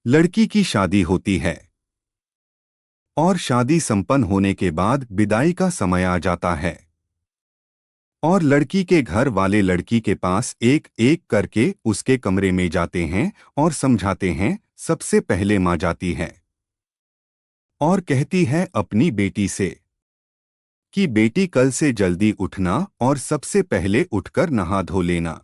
लड़की की शादी होती है और शादी संपन्न होने के बाद विदाई का समय आ जाता है और लड़की के घर वाले लड़की के पास एक एक करके उसके कमरे में जाते हैं और समझाते हैं। सबसे पहले माँ जाती है और कहती है अपनी बेटी से कि बेटी कल से जल्दी उठना और सबसे पहले उठकर नहा धो लेना।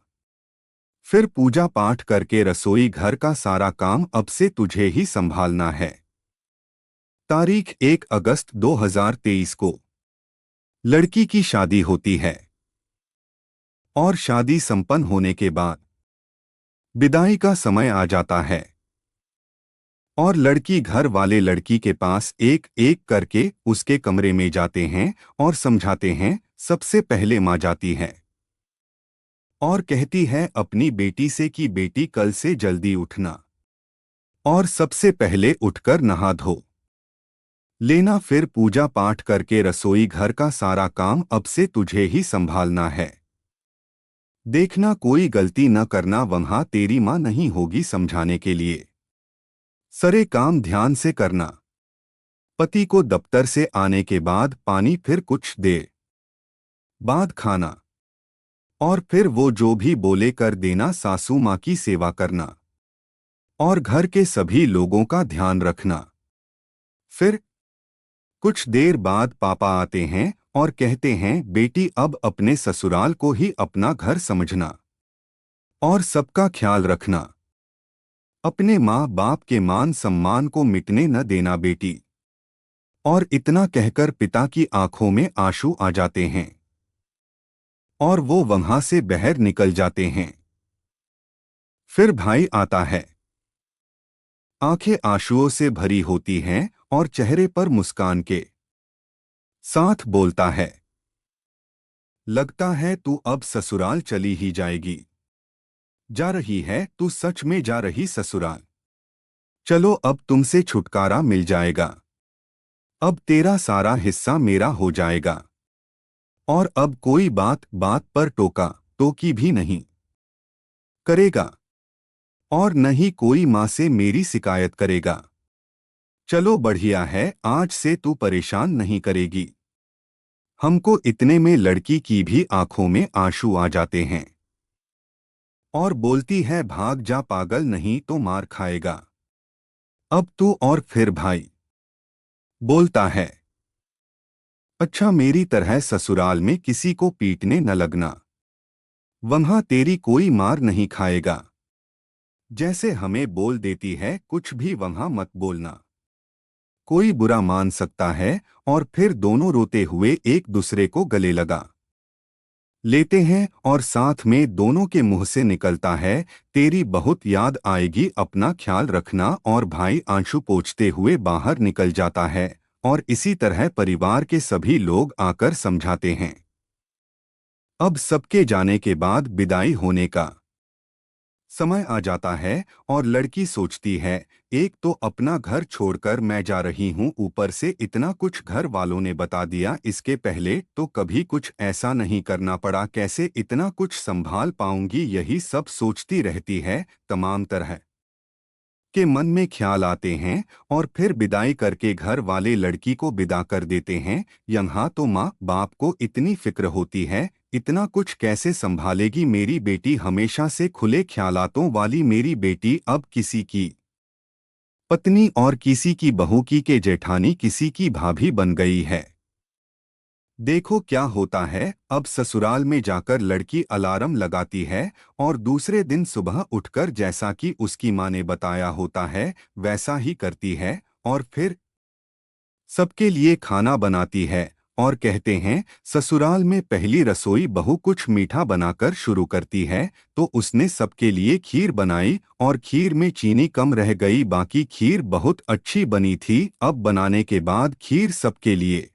फिर पूजा पाठ करके रसोई घर का सारा काम अब से तुझे ही संभालना है। तारीख 1 अगस्त 2023 को लड़की की शादी होती है और शादी संपन्न होने के बाद विदाई का समय आ जाता है और लड़की घर वाले लड़की के पास एक एक करके उसके कमरे में जाते हैं और समझाते हैं। सबसे पहले माँ जाती है और कहती है अपनी बेटी से कि बेटी कल से जल्दी उठना और सबसे पहले उठकर नहा धो लेना। फिर पूजा पाठ करके रसोई घर का सारा काम अब से तुझे ही संभालना है। देखना कोई गलती न करना, वहां तेरी माँ नहीं होगी समझाने के लिए। सारे काम ध्यान से करना। पति को दफ्तर से आने के बाद पानी, फिर कुछ देर बाद खाना और फिर वो जो भी बोले कर देना। सासू माँ की सेवा करना और घर के सभी लोगों का ध्यान रखना। फिर कुछ देर बाद पापा आते हैं और कहते हैं बेटी अब अपने ससुराल को ही अपना घर समझना और सबका ख्याल रखना। अपने माँ बाप के मान सम्मान को मिटने न देना बेटी। और इतना कहकर पिता की आंखों में आंसू आ जाते हैं और वो वहां से बाहर निकल जाते हैं। फिर भाई आता है। आंखें आंसुओं से भरी होती हैं और चेहरे पर मुस्कान के साथ बोलता है लगता है तू अब ससुराल चली ही जाएगी। जा रही है तू, सच में जा रही ससुराल? चलो अब तुमसे छुटकारा मिल जाएगा। अब तेरा सारा हिस्सा मेरा हो जाएगा और अब कोई बात बात पर टोका टोकी भी नहीं करेगा और न ही कोई माँ से मेरी शिकायत करेगा। चलो बढ़िया है, आज से तू परेशान नहीं करेगी हमको। इतने में लड़की की भी आंखों में आंसू आ जाते हैं और बोलती है भाग जा पागल, नहीं तो मार खाएगा अब तू। और फिर भाई बोलता है अच्छा मेरी तरह ससुराल में किसी को पीटने न लगना, वहां तेरी कोई मार नहीं खाएगा। जैसे हमें बोल देती है कुछ भी वहां मत बोलना, कोई बुरा मान सकता है। और फिर दोनों रोते हुए एक दूसरे को गले लगा लेते हैं और साथ में दोनों के मुंह से निकलता है तेरी बहुत याद आएगी, अपना ख्याल रखना। और भाई आंसू पोंछते हुए बाहर निकल जाता है और इसी तरह परिवार के सभी लोग आकर समझाते हैं। अब सबके जाने के बाद विदाई होने का समय आ जाता है और लड़की सोचती है एक तो अपना घर छोड़कर मैं जा रही हूँ, ऊपर से इतना कुछ घर वालों ने बता दिया। इसके पहले तो कभी कुछ ऐसा नहीं करना पड़ा, कैसे इतना कुछ संभाल पाऊंगी, यही सब सोचती रहती है। तमाम तरह के मन में ख्याल आते हैं और फिर विदाई करके घर वाले लड़की को विदा कर देते हैं। यहाँ तो माँ बाप को इतनी फिक्र होती है, इतना कुछ कैसे संभालेगी मेरी बेटी, हमेशा से खुले ख्यालातों वाली मेरी बेटी अब किसी की पत्नी और किसी की बहू की के जेठानी किसी की भाभी बन गई है। देखो क्या होता है। अब ससुराल में जाकर लड़की अलार्म लगाती है और दूसरे दिन सुबह उठकर जैसा कि उसकी माँ ने बताया होता है वैसा ही करती है और फिर सबके लिए खाना बनाती है। और कहते हैं ससुराल में पहली रसोई बहू कुछ मीठा बनाकर शुरू करती है तो उसने सबके लिए खीर बनाई और खीर में चीनी कम रह गई, बाकी खीर बहुत अच्छी बनी थी। अब बनाने के बाद खीर सबके लिए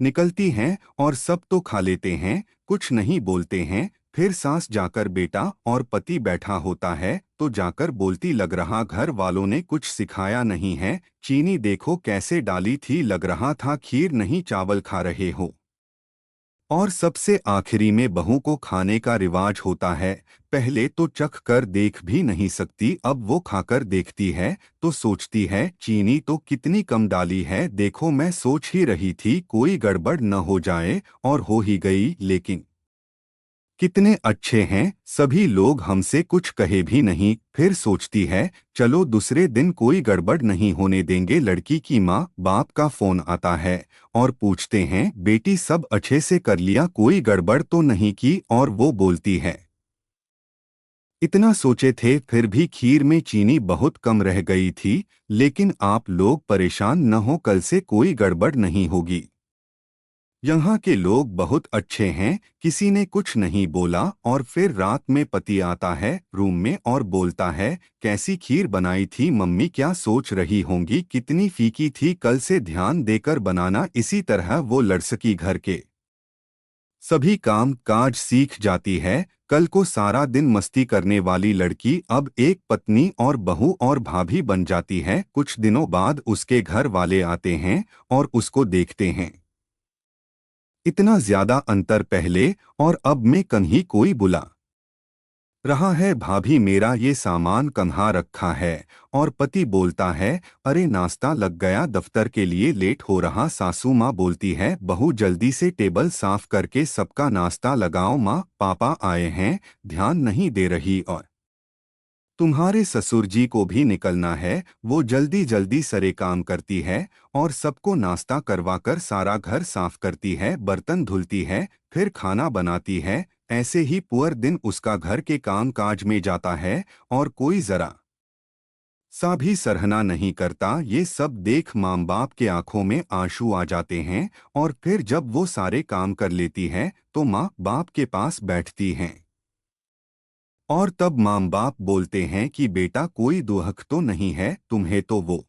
निकलती हैं और सब तो खा लेते हैं, कुछ नहीं बोलते हैं। फिर सास जाकर बेटा और पति बैठा होता है तो जाकर बोलती लग रहा घर वालों ने कुछ सिखाया नहीं है, चीनी देखो कैसे डाली थी, लग रहा था खीर नहीं चावल खा रहे हो। और सबसे आखिरी में बहू को खाने का रिवाज होता है। पहले तो चख कर देख भी नहीं सकती, अब वो खाकर देखती है तो सोचती है चीनी तो कितनी कम डाली है, देखो मैं सोच ही रही थी कोई गड़बड़ न हो जाए, और हो ही गई। लेकिन कितने अच्छे हैं, सभी लोग हमसे कुछ कहे भी नहीं। फिर सोचती है चलो दूसरे दिन कोई गड़बड़ नहीं होने देंगे। लड़की की माँ बाप का फोन आता है और पूछते हैं बेटी सब अच्छे से कर लिया, कोई गड़बड़ तो नहीं की? और वो बोलती है इतना सोचे थे फिर भी खीर में चीनी बहुत कम रह गई थी, लेकिन आप लोग परेशान न हो, कल से कोई गड़बड़ नहीं होगी। यहाँ के लोग बहुत अच्छे हैं, किसी ने कुछ नहीं बोला। और फिर रात में पति आता है रूम में और बोलता है कैसी खीर बनाई थी मम्मी, क्या सोच रही होंगी, कितनी फीकी थी, कल से ध्यान देकर बनाना। इसी तरह वो लड़की घर के सभी काम काज सीख जाती है। कल को सारा दिन मस्ती करने वाली लड़की अब एक पत्नी और बहू और भाभी बन जाती है। कुछ दिनों बाद उसके घर वाले आते हैं और उसको देखते हैं। इतना ज्यादा अंतर पहले और अब में कहीं कोई बुला रहा है, भाभी मेरा ये सामान कहाँ रखा है? और पति बोलता है अरे नाश्ता लग गया, दफ्तर के लिए लेट हो रहा। सासू माँ बोलती है बहू जल्दी से टेबल साफ करके सबका नाश्ता लगाओ। माँ पापा आए हैं, ध्यान नहीं दे रही। और तुम्हारे ससुर जी को भी निकलना है। वो जल्दी जल्दी सारे काम करती है और सबको नाश्ता करवाकर सारा घर साफ करती है, बर्तन धुलती है, फिर खाना बनाती है। ऐसे ही पूरा दिन उसका घर के काम काज में जाता है और कोई जरा सा भी सराहना नहीं करता। ये सब देख माँ बाप के आंखों में आंसू आ जाते हैं। और फिर जब वो सारे काम कर लेती है तो माँ बाप के पास बैठती हैं और तब माँ बाप बोलते हैं कि बेटा कोई दुख तो नहीं है तुम्हें? तो वो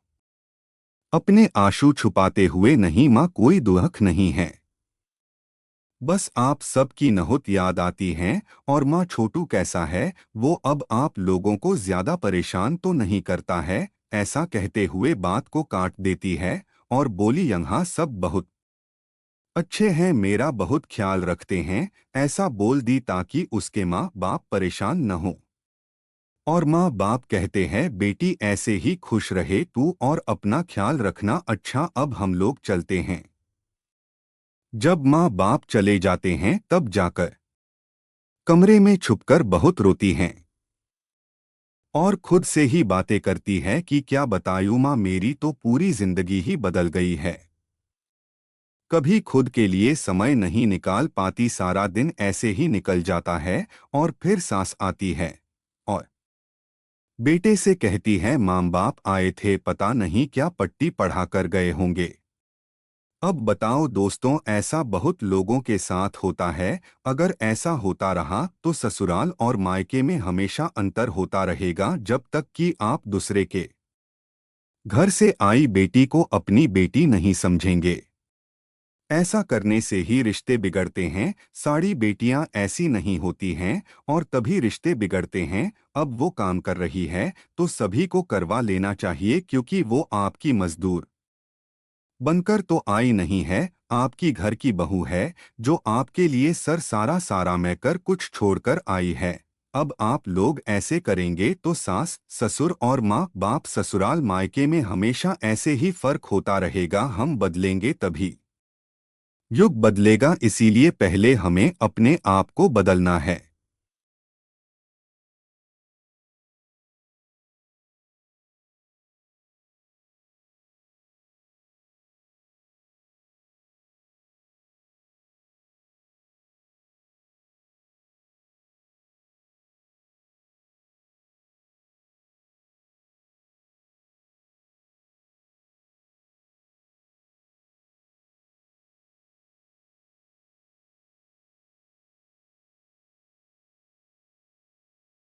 अपने आंसू छुपाते हुए नहीं माँ कोई दुख नहीं है, बस आप सबकी नहुत याद आती हैं। और माँ छोटू कैसा है, वो अब आप लोगों को ज्यादा परेशान तो नहीं करता है? ऐसा कहते हुए बात को काट देती है और बोली यहाँ सब बहुत अच्छे हैं, मेरा बहुत ख्याल रखते हैं। ऐसा बोल दी ताकि उसके माँ बाप परेशान न हो। और माँ बाप कहते हैं बेटी ऐसे ही खुश रहे तू और अपना ख्याल रखना। अच्छा अब हम लोग चलते हैं। जब माँ बाप चले जाते हैं तब जाकर कमरे में छुपकर बहुत रोती हैं और खुद से ही बातें करती है कि क्या बतायूं माँ, मेरी तो पूरी जिंदगी ही बदल गई है। कभी खुद के लिए समय नहीं निकाल पाती, सारा दिन ऐसे ही निकल जाता है। और फिर सास आती है और बेटे से कहती है माँ बाप आए थे, पता नहीं क्या पट्टी पढ़ा कर गए होंगे। अब बताओ दोस्तों, ऐसा बहुत लोगों के साथ होता है। अगर ऐसा होता रहा तो ससुराल और मायके में हमेशा अंतर होता रहेगा, जब तक कि आप दूसरे के घर से आई बेटी को अपनी बेटी नहीं समझेंगे। ऐसा करने से ही रिश्ते बिगड़ते हैं। सारी बेटियां ऐसी नहीं होती हैं और तभी रिश्ते बिगड़ते हैं। अब वो काम कर रही है तो सभी को करवा लेना चाहिए, क्योंकि वो आपकी मजदूर बनकर तो आई नहीं है, आपकी घर की बहू है जो आपके लिए सर सारा सारा मैं कर कुछ छोड़कर आई है। अब आप लोग ऐसे करेंगे तो सास ससुर और माँ बाप ससुराल मायके में हमेशा ऐसे ही फर्क होता रहेगा। हम बदलेंगे तभी युग बदलेगा, इसीलिए पहले हमें अपने आप को बदलना है।